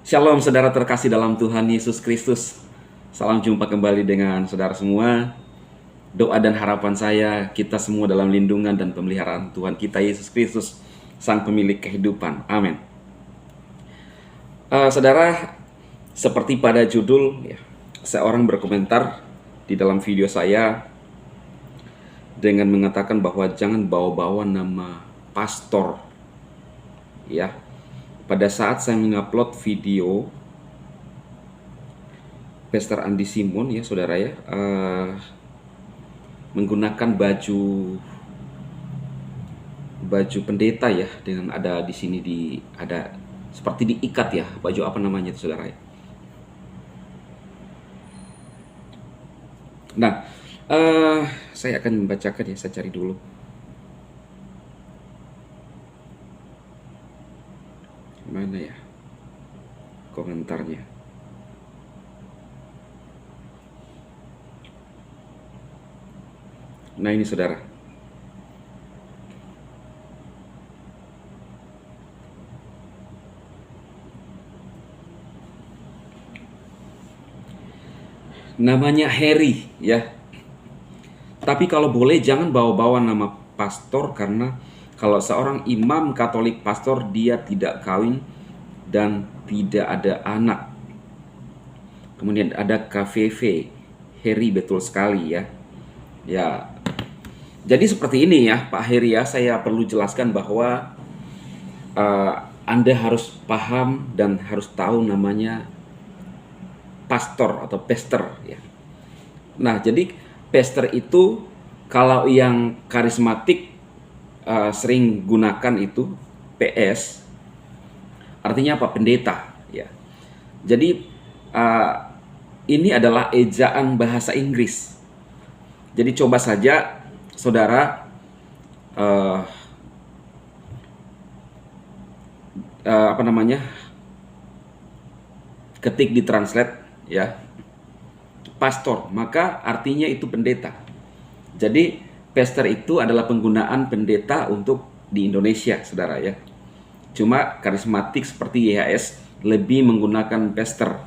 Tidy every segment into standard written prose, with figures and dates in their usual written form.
Shalom saudara terkasih dalam Tuhan Yesus Kristus. Salam jumpa kembali dengan saudara semua. Doa dan harapan saya kita semua dalam lindungan dan pemeliharaan Tuhan kita Yesus Kristus, Sang Pemilik kehidupan. Amin. Saudara, seperti pada judul, seorang berkomentar di dalam video saya dengan mengatakan bahwa jangan bawa-bawa nama pastor. Pada saat saya mengupload video Pastor Andi Simon saudara menggunakan baju pendeta dengan ada di sini ada seperti diikat baju apa namanya itu saudara ya. Nah, saya akan membacakan saya cari dulu. Mana ya komentarnya? Nah ini saudara. Namanya Harry Tapi kalau boleh jangan bawa-bawa nama pastor, karena kalau seorang imam Katolik pastor dia tidak kawin dan tidak ada anak. Kemudian ada KVV Harry, betul sekali ya. Jadi seperti ini Pak Heri saya perlu jelaskan bahwa Anda harus paham dan harus tahu namanya pastor atau pastor Nah, jadi pastor itu kalau yang karismatik sering gunakan itu PS, artinya apa? Pendeta Jadi ini adalah ejaan bahasa Inggris. Jadi coba saja saudara ketik di translate pastor, maka artinya itu pendeta. Jadi pastor itu adalah penggunaan pendeta untuk di Indonesia saudara Cuma karismatik seperti YHS lebih menggunakan pastor,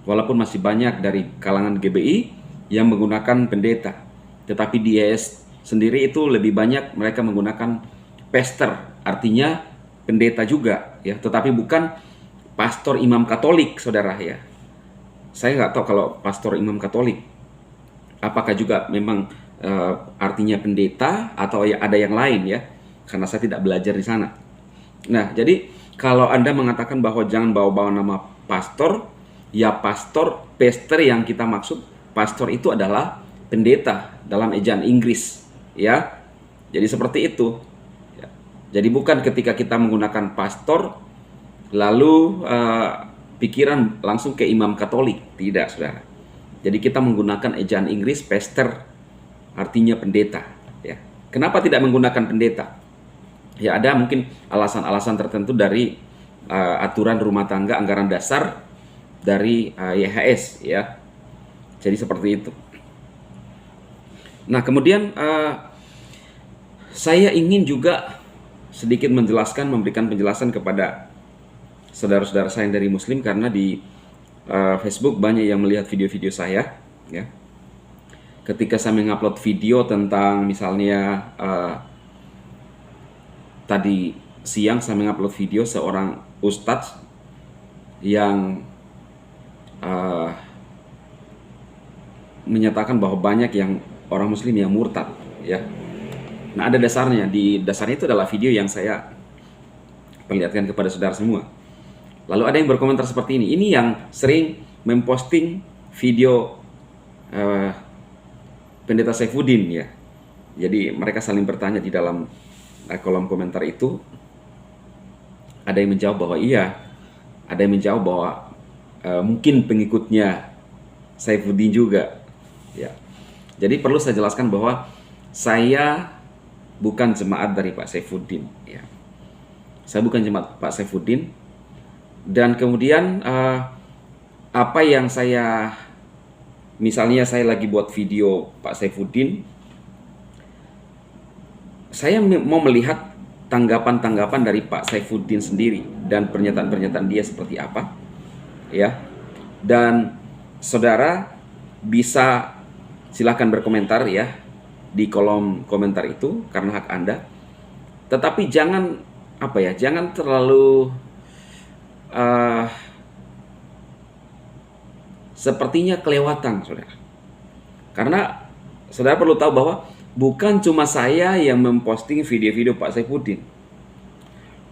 walaupun masih banyak dari kalangan GBI yang menggunakan pendeta. Tetapi di YHS sendiri itu lebih banyak mereka menggunakan pastor, artinya pendeta juga tetapi bukan pastor imam Katolik saudara Saya nggak tahu kalau pastor imam Katolik apakah juga memang artinya pendeta atau ada yang lain karena saya tidak belajar di sana. Nah, jadi kalau Anda mengatakan bahwa jangan bawa-bawa nama pastor, pastor yang kita maksud, pastor itu adalah pendeta dalam ejaan Inggris Jadi seperti itu Jadi bukan ketika kita menggunakan pastor lalu pikiran langsung ke imam Katolik, tidak saudara. Jadi kita menggunakan ejaan Inggris pastor, artinya pendeta Kenapa tidak menggunakan pendeta? Ada mungkin alasan-alasan tertentu dari aturan rumah tangga anggaran dasar dari YHS Jadi seperti itu. Nah, kemudian saya ingin juga sedikit memberikan penjelasan kepada saudara-saudara saya yang dari Muslim, karena di Facebook banyak yang melihat video-video saya Ketika saya mengupload video tentang misalnya tadi siang saya mengupload video seorang ustadz yang menyatakan bahwa banyak yang orang Muslim yang murtad Nah, ada dasarnya. Di dasarnya itu adalah video yang saya perlihatkan kepada saudara semua. Lalu ada yang berkomentar seperti ini. Ini yang sering memposting video pendeta Saifuddin Jadi mereka saling bertanya di dalam kolom komentar itu. Ada yang menjawab bahwa iya, ada yang menjawab bahwa mungkin pengikutnya Saifuddin juga Jadi perlu saya jelaskan bahwa saya bukan jemaat dari Pak Saifuddin Saya bukan jemaat Pak Saifuddin. Dan kemudian apa yang misalnya saya lagi buat video Pak Saifuddin, saya mau melihat tanggapan-tanggapan dari Pak Saifuddin sendiri dan pernyataan-pernyataan dia seperti apa, ya. Dan saudara bisa silahkan berkomentar ya di kolom komentar itu karena hak Anda. Tetapi jangan jangan terlalu sepertinya kelewatan, saudara. Karena saudara perlu tahu bahwa bukan cuma saya yang memposting video-video Pak Saifuddin.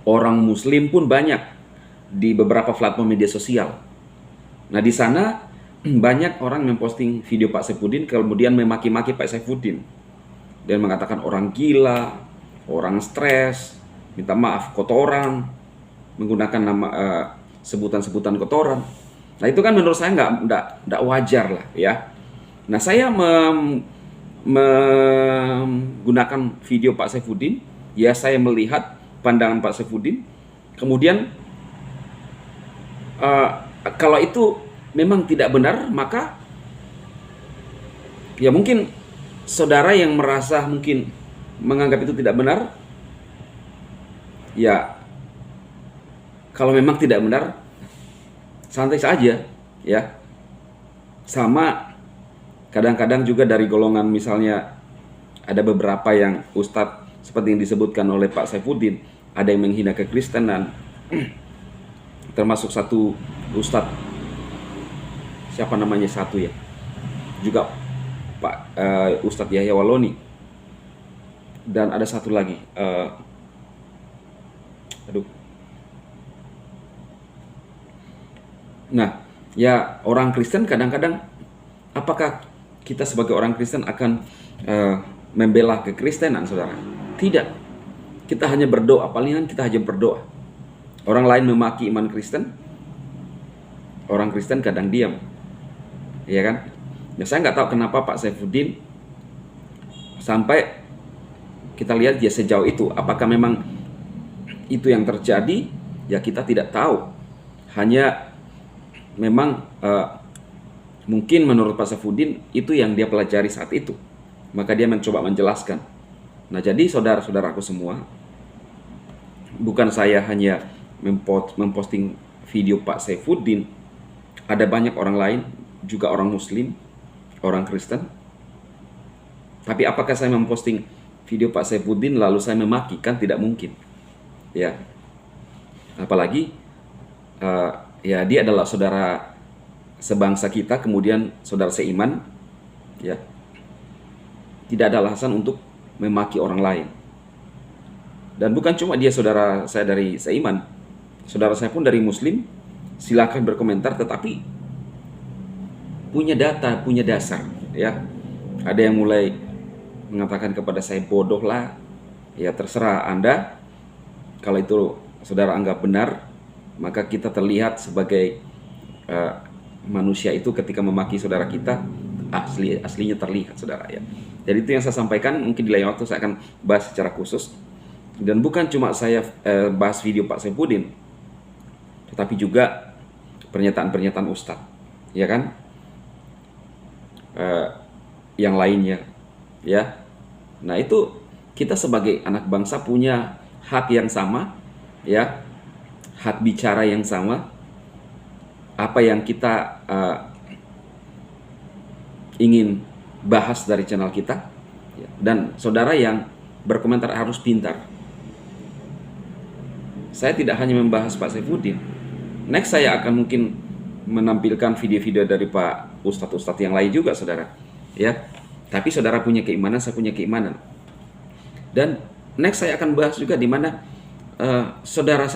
Orang Muslim pun banyak di beberapa platform media sosial. Nah, di sana banyak orang memposting video Pak Saifuddin kemudian memaki-maki Pak Saifuddin dan mengatakan orang gila, orang stres, minta maaf, kotoran, menggunakan nama sebutan-sebutan kotoran. Nah, itu kan menurut saya nggak wajar lah ya. Nah, saya menggunakan video Pak Saifuddin, ya saya melihat pandangan Pak Saifuddin. Kemudian kalau itu memang tidak benar, maka ya mungkin saudara yang merasa mungkin menganggap itu tidak benar, ya kalau memang tidak benar, santai saja ya. Sama kadang-kadang juga dari golongan, misalnya ada beberapa yang ustadz seperti yang disebutkan oleh Pak Saifuddin, ada yang menghina kekristenan, termasuk satu ustadz, siapa namanya satu ya, juga Pak Ustadz Yahya Waloni, dan ada satu lagi Nah, ya orang Kristen kadang-kadang, apakah kita sebagai orang Kristen akan membela kekristenan, saudara? Tidak. Kita hanya berdoa, palingan kita hanya berdoa. Orang lain memaki iman Kristen, orang Kristen kadang diam, ya kan? Ya, saya nggak tahu kenapa Pak Saifuddin sampai kita lihat dia sejauh itu. Apakah memang itu yang terjadi? Ya kita tidak tahu. Hanya memang mungkin menurut Pak Saifuddin itu yang dia pelajari saat itu, maka dia mencoba menjelaskan. Nah, jadi saudara-saudaraku semua, bukan saya hanya memposting video Pak Saifuddin, ada banyak orang lain juga, orang Muslim, orang Kristen. Tapi apakah saya memposting video Pak Saifuddin lalu saya memaki? Kan tidak mungkin ya. Apalagi ya dia adalah saudara sebangsa kita, kemudian saudara seiman, ya. Tidak ada alasan untuk memaki orang lain. Dan bukan cuma dia saudara saya dari seiman, saudara saya pun dari Muslim, silakan berkomentar, tetapi punya data, punya dasar, ya. Ada yang mulai mengatakan kepada saya bodoh lah, ya terserah Anda. Kalau itu saudara anggap benar, maka kita terlihat sebagai manusia itu ketika memaki saudara kita aslinya terlihat, saudara ya. Jadi itu yang saya sampaikan. Mungkin di lain waktu saya akan bahas secara khusus. Dan bukan cuma saya bahas video Pak Saifuddin, tetapi juga pernyataan-pernyataan Ustadz, ya kan, yang lainnya, ya. Nah, itu kita sebagai anak bangsa punya hak yang sama, ya, hak bicara yang sama. Apa yang kita ingin bahas dari channel kita, ya. Dan saudara yang berkomentar harus pintar. Saya tidak hanya membahas Pak Saifuddin. Next saya akan mungkin menampilkan video-video dari Pak Ustadz-Ustadz yang lain juga, saudara, ya. Tapi saudara punya keimanan, saya punya keimanan. Dan next saya akan bahas juga di mana saudara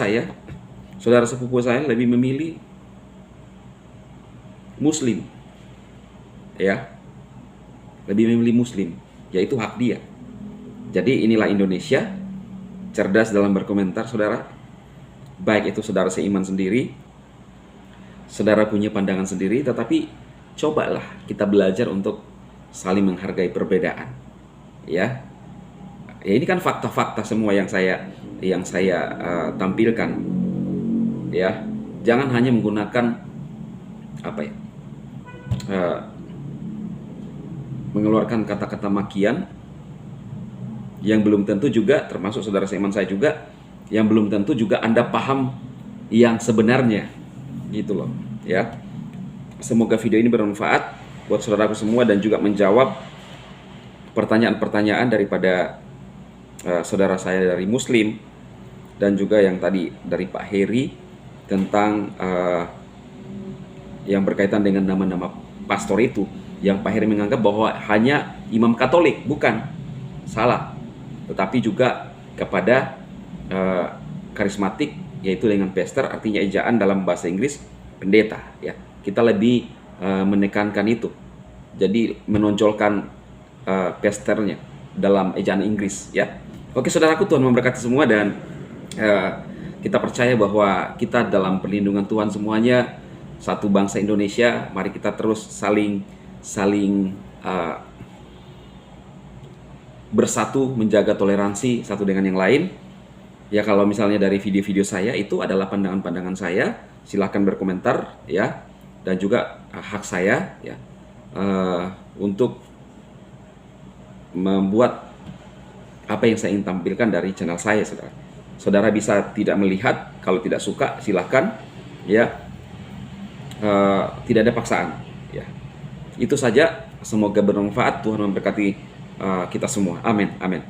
sepupu saya lebih memilih Muslim, ya, lebih memilih Muslim, yaitu hak dia. Jadi inilah Indonesia, cerdas dalam berkomentar, saudara. Baik itu saudara seiman sendiri, saudara punya pandangan sendiri, tetapi cobalah kita belajar untuk saling menghargai perbedaan, ya. Ya ini kan fakta-fakta semua yang saya tampilkan, ya. Jangan hanya menggunakan mengeluarkan kata-kata makian yang belum tentu juga, termasuk saudara seiman saya juga, yang belum tentu juga Anda paham yang sebenarnya, gitu loh, ya. Semoga video ini bermanfaat buat saudaraku semua dan juga menjawab pertanyaan-pertanyaan daripada saudara saya dari Muslim, dan juga yang tadi dari Pak Heri tentang yang berkaitan dengan nama-nama pastor itu, yang Pak Heri menganggap bahwa hanya imam Katolik. Bukan, salah, tetapi juga kepada karismatik, yaitu dengan pastor, artinya ejaan dalam bahasa Inggris pendeta, ya. Kita lebih menekankan itu, jadi menonjolkan pastornya dalam ejaan Inggris, ya. Oke saudaraku, Tuhan memberkati semua, dan kita percaya bahwa kita dalam perlindungan Tuhan semuanya, satu bangsa Indonesia. Mari kita terus saling bersatu, menjaga toleransi satu dengan yang lain. Ya, kalau misalnya dari video-video saya itu adalah pandangan-pandangan saya, silahkan berkomentar, ya. Dan juga hak saya, ya, untuk membuat apa yang saya ingin tampilkan dari channel saya, saudara. Saudara bisa tidak melihat, kalau tidak suka silahkan, ya. Tidak ada paksaan, ya. Itu saja. Semoga bermanfaat. Tuhan memberkati kita semua. Amin, amin.